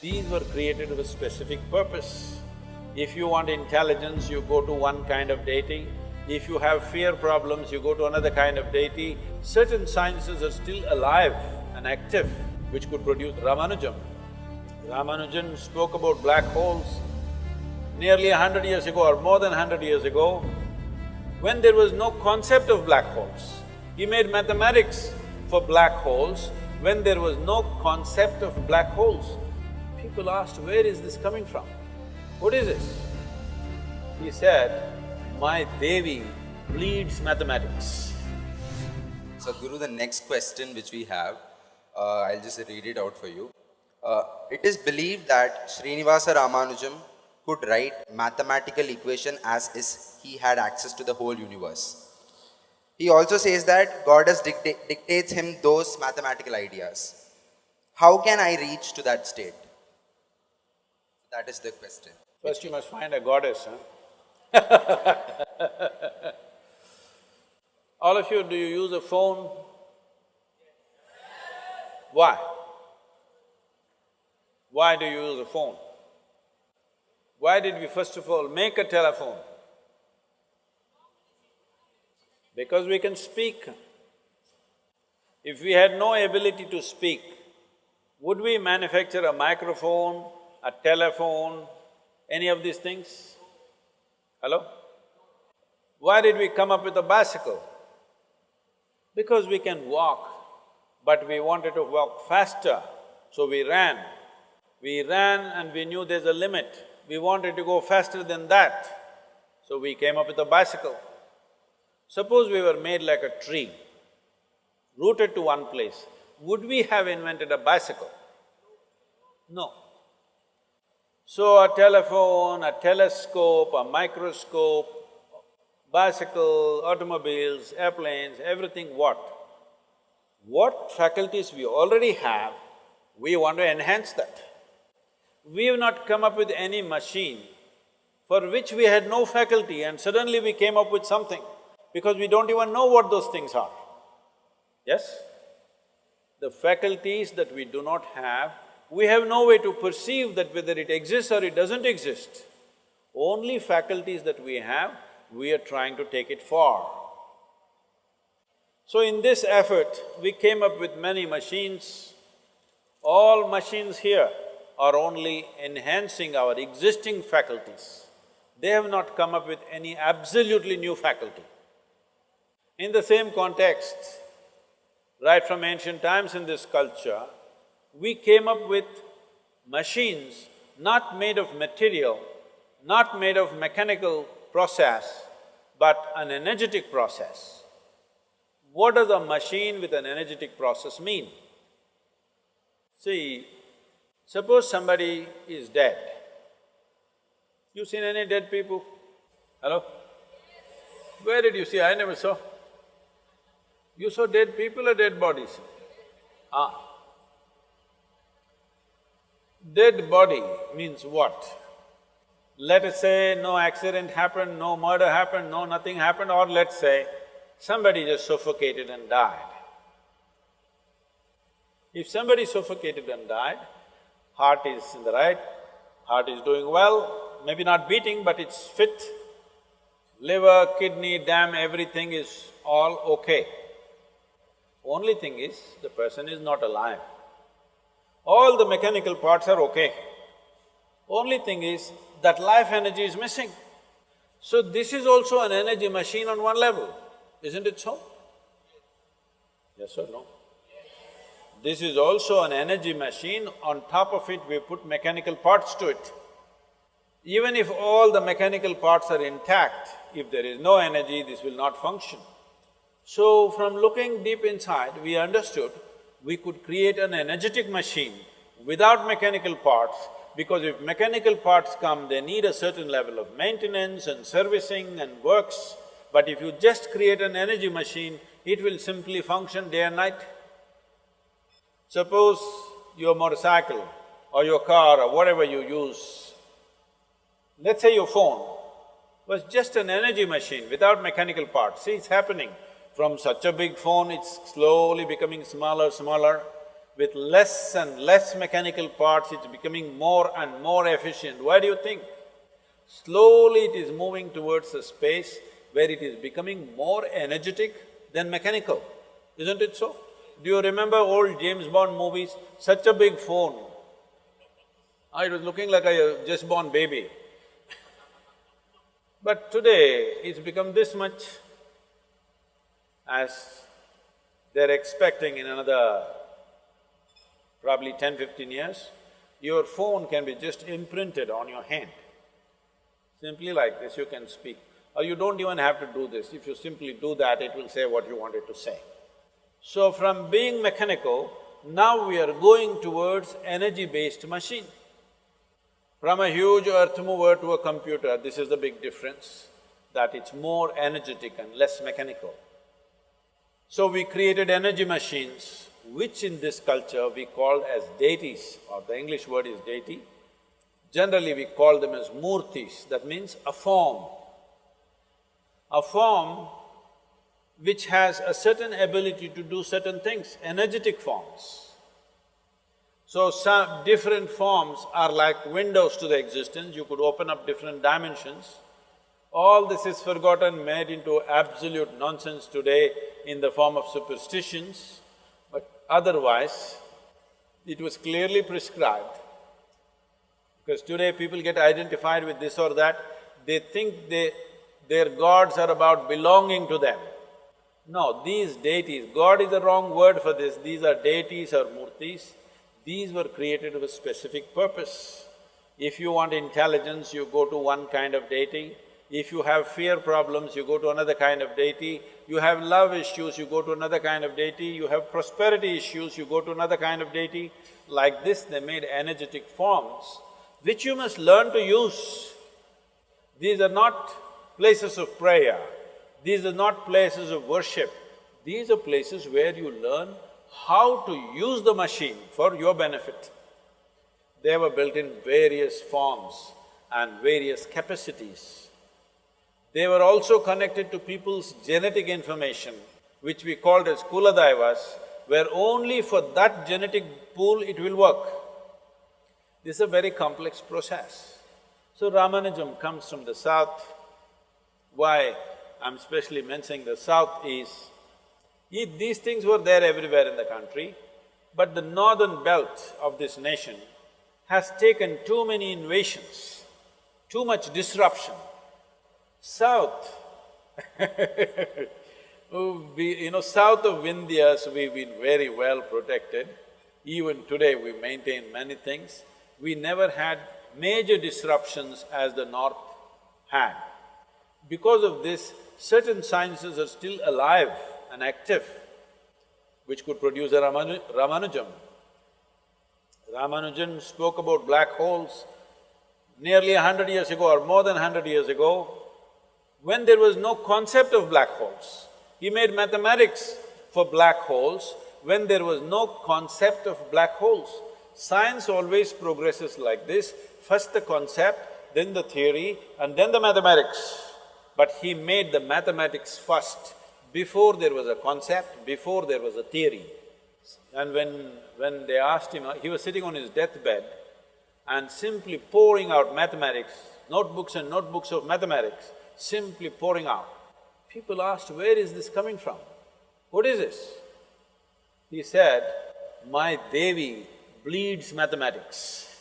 These were created with a specific purpose. If you want intelligence, you go to one kind of deity. If you have fear problems, you go to another kind of deity. Certain sciences are still alive and active, which could produce Ramanujan. Ramanujan spoke about black holes nearly 100 years ago or more than 100 years ago, when there was no concept of black holes. He made mathematics for black holes when there was no concept of black holes. People asked, where is this coming from? What is this? He said, my Devi bleeds mathematics. Sadhguru, the next question which we have, I'll just read it out for you. It is believed that Srinivasa Ramanujan could write mathematical equation as is he had access to the whole universe. He also says that Goddess dictates him those mathematical ideas. How can I reach to that state? That is the question. First you must find a goddess, huh? All of you, do you use a phone? Why? Why do you use a phone? Why did we first of all make a telephone? Because we can speak. If we had no ability to speak, would we manufacture a microphone, a telephone, any of these things? Hello? Why did we come up with a bicycle? Because we can walk, but we wanted to walk faster, so we ran. We ran and we knew there's a limit. We wanted to go faster than that, so we came up with a bicycle. Suppose we were made like a tree, rooted to one place, would we have invented a bicycle? No. So a telephone, a telescope, a microscope, bicycle, automobiles, airplanes, everything what? What faculties we already have, we want to enhance that. We have not come up with any machine for which we had no faculty and suddenly we came up with something, because we don't even know what those things are. Yes? The faculties that we do not have, we have no way to perceive that whether it exists or it doesn't exist. Only faculties that we have, we are trying to take it far. So in this effort, we came up with many machines. All machines here are only enhancing our existing faculties. They have not come up with any absolutely new faculty. In the same context, right from ancient times in this culture, we came up with machines not made of material, not made of mechanical process, but an energetic process. What does a machine with an energetic process mean? See, suppose somebody is dead. You seen any dead people? Hello? Where did you see? I never saw. You saw dead people or dead bodies? Dead body means what? Let us say no accident happened, no murder happened, no nothing happened, or let's say somebody just suffocated and died. If somebody suffocated and died, heart is in the right, heart is doing well, maybe not beating but it's fit, liver, kidney, dam, everything is all okay. Only thing is, the person is not alive. All the mechanical parts are okay. Only thing is, that life energy is missing. So this is also an energy machine on one level, isn't it so? Yes or no? This is also an energy machine, on top of it we put mechanical parts to it. Even if all the mechanical parts are intact, if there is no energy, this will not function. So from looking deep inside, we understood we could create an energetic machine without mechanical parts, because if mechanical parts come, they need a certain level of maintenance and servicing and works. But if you just create an energy machine, it will simply function day and night. Suppose your motorcycle or your car or whatever you use, let's say your phone was just an energy machine without mechanical parts. See, it's happening. From such a big phone, it's slowly becoming smaller, smaller. with less and less mechanical parts, it's becoming more and more efficient. Why do you think? Slowly it is moving towards a space where it is becoming more energetic than mechanical, isn't it so? Do you remember old James Bond movies? Such a big phone. It was looking like a just born baby. But today, it's become this much, as they're expecting in another probably 10–15 years, your phone can be just imprinted on your hand. Simply like this, you can speak. Or you don't even have to do this. If you simply do that, it will say what you wanted to say. So from being mechanical, now we are going towards energy-based machine. From a huge earth mover to a computer, this is the big difference, that it's more energetic and less mechanical. So we created energy machines, which in this culture we called as deities, or the English word is deity. Generally we call them as murtis, that means a form. A form which has a certain ability to do certain things, energetic forms. So some different forms are like windows to the existence, you could open up different dimensions. All this is forgotten, made into absolute nonsense today in the form of superstitions, but otherwise, it was clearly prescribed. Because today people get identified with this or that, they think their gods are about belonging to them. No, these deities, God is the wrong word for this, these are deities or murtis. These were created with a specific purpose. If you want intelligence, you go to one kind of deity. If you have fear problems, you go to another kind of deity. You have love issues, you go to another kind of deity. You have prosperity issues, you go to another kind of deity. Like this, they made energetic forms, which you must learn to use. These are not places of prayer, these are not places of worship. These are places where you learn how to use the machine for your benefit. They were built in various forms and various capacities. They were also connected to people's genetic information, which we called as Kuladaivas, where only for that genetic pool it will work. This is a very complex process. So Ramanujan comes from the south. Why I'm especially mentioning the south is, these things were there everywhere in the country, but the northern belt of this nation has taken too many invasions, too much disruption. South south of Vindhyas, we've been very well protected. Even today we maintain many things. We never had major disruptions as the north had. Because of this, certain sciences are still alive and active, which could produce a Ramanujan. Ramanujan spoke about black holes nearly 100 years ago or more than 100 years ago, when there was no concept of black holes. He made mathematics for black holes when there was no concept of black holes. Science always progresses like this, first the concept, then the theory, and then the mathematics. But he made the mathematics first, before there was a concept, before there was a theory. And when they asked him, he was sitting on his deathbed and simply pouring out mathematics, notebooks and notebooks of mathematics, simply pouring out. People asked, where is this coming from? What is this? He said, my Devi bleeds mathematics.